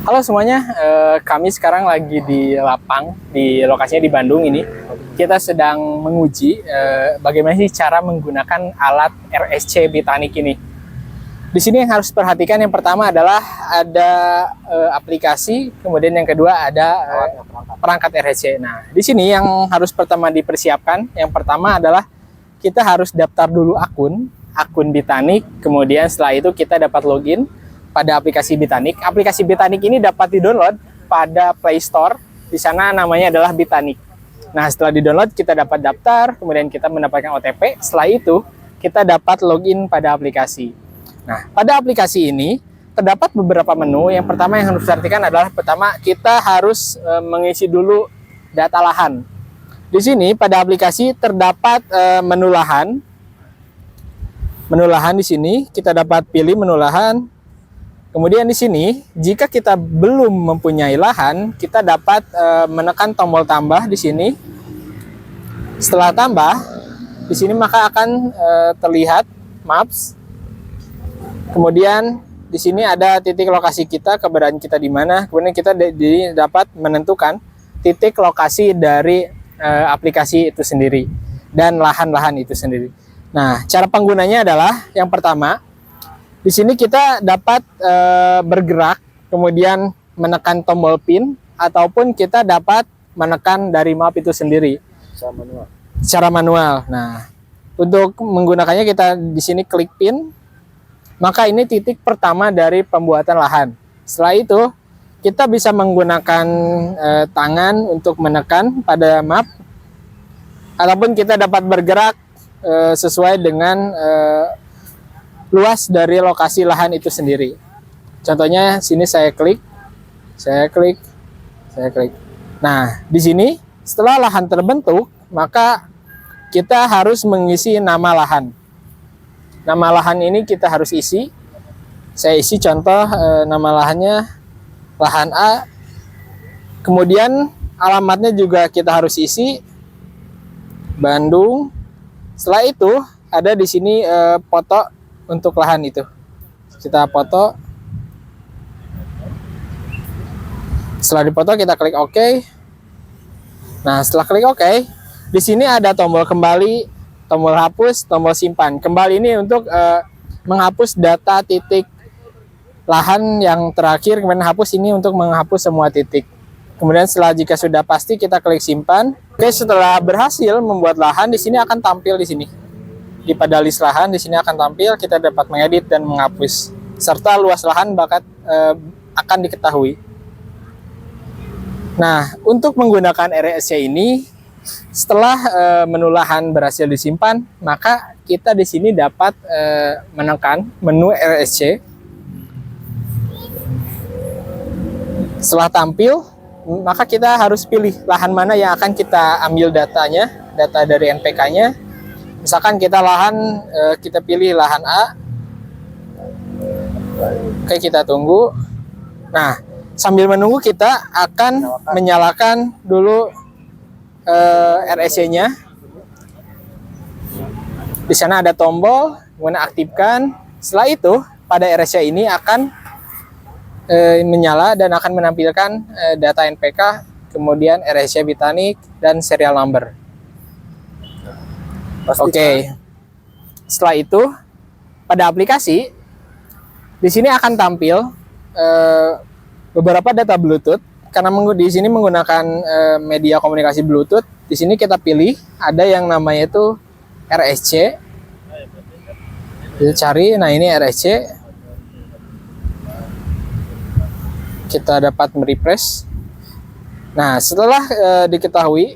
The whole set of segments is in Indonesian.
Halo semuanya, kami sekarang lagi di lapang, di lokasinya di Bandung ini. Kita sedang menguji bagaimana sih cara menggunakan alat RSC Bitanik ini. Di sini yang harus perhatikan yang pertama adalah ada aplikasi, kemudian yang kedua ada perangkat RSC. Nah, di sini yang harus pertama dipersiapkan, yang pertama adalah kita harus daftar dulu akun Bitanik, kemudian setelah itu kita dapat login pada aplikasi Bitanik. Aplikasi Bitanik ini dapat di-download pada Play Store. Di sana namanya adalah Bitanik. Nah, setelah di-download kita dapat daftar, kemudian kita mendapatkan OTP. Setelah itu, kita dapat login pada aplikasi. Nah, pada aplikasi ini terdapat beberapa menu. Yang pertama yang harus diperhatikan adalah pertama kita harus mengisi dulu data lahan. Di sini pada aplikasi terdapat menu lahan. Menu lahan di sini kita dapat pilih menu lahan. Kemudian di sini, jika kita belum mempunyai lahan, kita dapat menekan tombol tambah di sini. Setelah tambah, di sini maka akan terlihat maps. Kemudian di sini ada titik lokasi kita, keberadaan kita di mana. Kemudian kita dapat menentukan titik lokasi dari aplikasi itu sendiri dan lahan-lahan itu sendiri. Nah, cara penggunanya adalah yang pertama. Di sini kita dapat bergerak, kemudian menekan tombol pin, ataupun kita dapat menekan dari map itu sendiri. Secara manual. Nah, untuk menggunakannya kita di sini klik pin, maka ini titik pertama dari pembuatan lahan. Setelah itu, kita bisa menggunakan tangan untuk menekan pada map, ataupun kita dapat bergerak sesuai dengan luas dari lokasi lahan itu sendiri. Contohnya sini saya klik. Nah, di sini setelah lahan terbentuk, maka kita harus mengisi nama lahan. Nama lahan ini kita harus isi. Saya isi contoh nama lahannya lahan A. Kemudian alamatnya juga kita harus isi Bandung. Setelah itu ada di sini foto untuk lahan itu. Kita foto. Setelah dipoto kita klik OK. Nah, setelah klik OK, di sini ada tombol kembali, tombol hapus, tombol simpan. Kembali ini untuk menghapus data titik lahan yang terakhir, kemudian hapus ini untuk menghapus semua titik. Kemudian setelah jika sudah pasti kita klik simpan. Oke, setelah berhasil membuat lahan, di sini akan tampil di sini. Di pada list lahan di sini akan tampil, kita dapat mengedit dan menghapus serta luas lahan akan diketahui. Nah, untuk menggunakan RSC ini setelah menu lahan berhasil disimpan, maka kita di sini dapat menekan menu RSC. Setelah tampil, maka kita harus pilih lahan mana yang akan kita ambil datanya, data dari NPK-nya. Misalkan kita kita pilih lahan A. Oke, kita tunggu. Nah, sambil menunggu kita akan menyalakan dulu RSC-nya. Di sana ada tombol, kemudian aktifkan. Setelah itu, pada RSC ini akan menyala dan akan menampilkan data NPK, kemudian RSC Bitanik dan serial number. Oke. Setelah itu pada aplikasi di sini akan tampil beberapa data Bluetooth karena di sini menggunakan media komunikasi Bluetooth. Di sini kita pilih ada yang namanya itu RSC. Kita cari, nah ini RSC. Kita dapat merefresh. Nah, setelah diketahui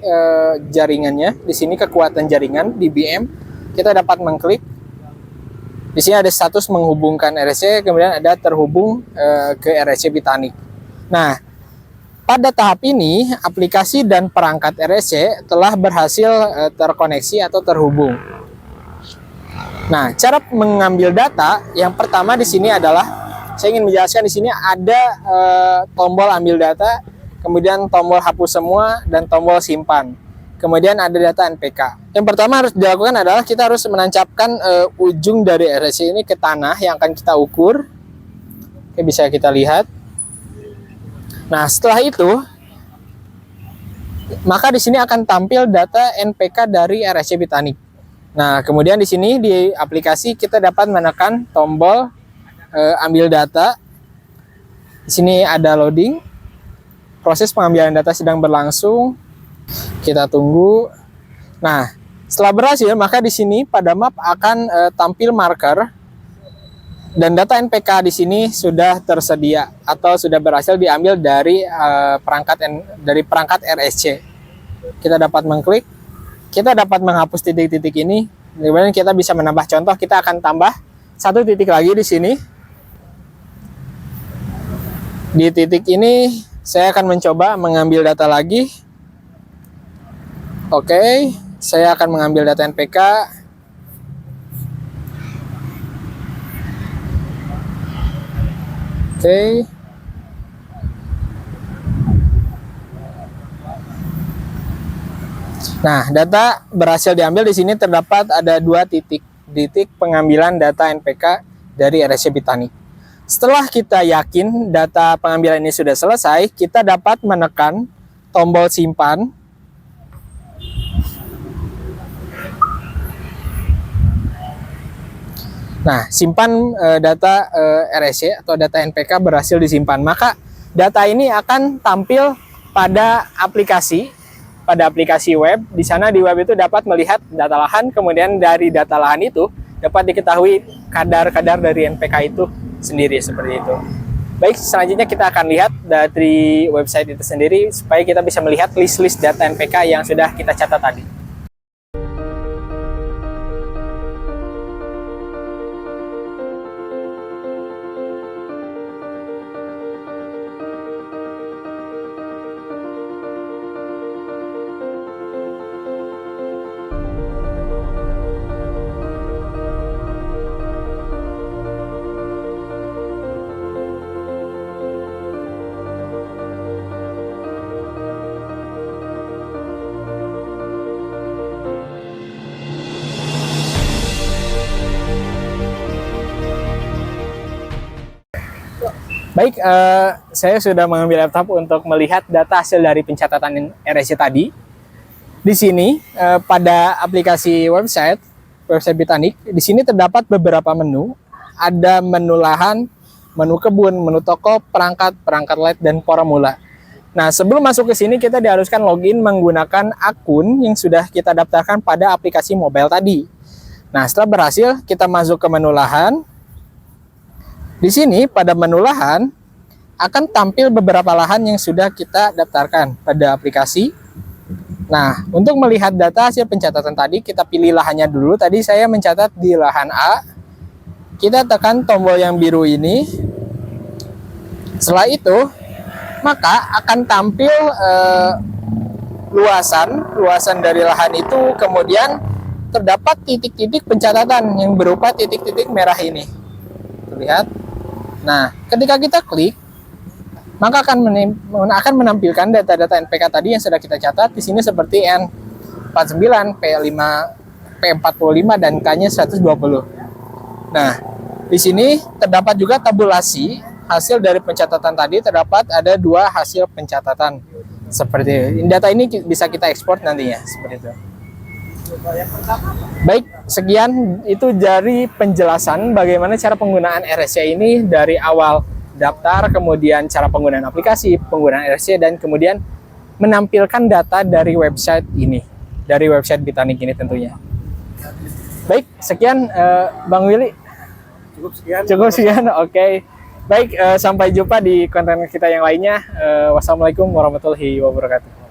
jaringannya, di sini kekuatan jaringan DBM, kita dapat mengklik. Di sini ada status menghubungkan RSC, kemudian ada terhubung ke RSC Bitanik. Nah, pada tahap ini aplikasi dan perangkat RSC telah berhasil terkoneksi atau terhubung. Nah, cara mengambil data yang pertama di sini adalah saya ingin menjelaskan di sini ada tombol ambil data, kemudian tombol hapus semua, dan tombol simpan. Kemudian ada data NPK. Yang pertama harus dilakukan adalah kita harus menancapkan ujung dari RSC ini ke tanah yang akan kita ukur. Oke, bisa kita lihat. Nah, setelah itu, maka di sini akan tampil data NPK dari RSC Bitanik. Nah, kemudian di sini di aplikasi kita dapat menekan tombol ambil data. Di sini ada loading. Proses pengambilan data sedang berlangsung. Kita tunggu. Nah, setelah berhasil, maka di sini pada map akan tampil marker dan data NPK di sini sudah tersedia atau sudah berhasil diambil dari perangkat RSC. Kita dapat mengklik, kita dapat menghapus titik-titik ini. Kemudian kita bisa menambah contoh. Kita akan tambah satu titik lagi di sini. Di titik ini saya akan mencoba mengambil data lagi. Oke, saya akan mengambil data NPK. Oke. Nah, data berhasil diambil. Di sini terdapat ada dua titik pengambilan data NPK dari RSC Bitanik. Setelah kita yakin data pengambilan ini sudah selesai, kita dapat menekan tombol simpan. Nah, simpan data RSC atau data NPK berhasil disimpan. Maka data ini akan tampil pada aplikasi web. Di sana di web itu dapat melihat data lahan, kemudian dari data lahan itu dapat diketahui kadar-kadar dari NPK itu sendiri, seperti itu. Baik, selanjutnya kita akan lihat dari website itu sendiri supaya kita bisa melihat list-list data NPK yang sudah kita catat tadi. Baik, saya sudah mengambil laptop untuk melihat data hasil dari pencatatan RSC tadi. Di sini, pada aplikasi website Bitanik, di sini terdapat beberapa menu. Ada menu lahan, menu kebun, menu toko, perangkat LED, dan formula. Nah, sebelum masuk ke sini, kita diharuskan login menggunakan akun yang sudah kita daftarkan pada aplikasi mobile tadi. Nah, setelah berhasil, kita masuk ke menu lahan. Di sini pada menu lahan akan tampil beberapa lahan yang sudah kita daftarkan pada aplikasi. Nah, untuk melihat data hasil pencatatan tadi, kita pilih lahannya dulu. Tadi saya mencatat di lahan A. Kita tekan tombol yang biru ini. Setelah itu, maka akan tampil luasan dari lahan itu, kemudian terdapat titik-titik pencatatan yang berupa titik-titik merah ini. Terlihat. Nah, ketika kita klik, maka akan menampilkan data-data NPK tadi yang sudah kita catat. Di sini seperti N49, P5, P45, dan K-nya 120. Nah, di sini terdapat juga tabulasi hasil dari pencatatan tadi. Terdapat ada dua hasil pencatatan. Seperti ini. Data ini bisa kita ekspor nantinya, seperti itu. Baik, sekian itu dari penjelasan bagaimana cara penggunaan RSC ini dari awal daftar, kemudian cara penggunaan aplikasi, penggunaan RSC, dan kemudian menampilkan data dari website ini, dari website Bitanik ini tentunya. Baik, sekian Bang Willy. Cukup sekian, oke. Baik, sampai jumpa di konten kita yang lainnya. Wassalamualaikum warahmatullahi wabarakatuh.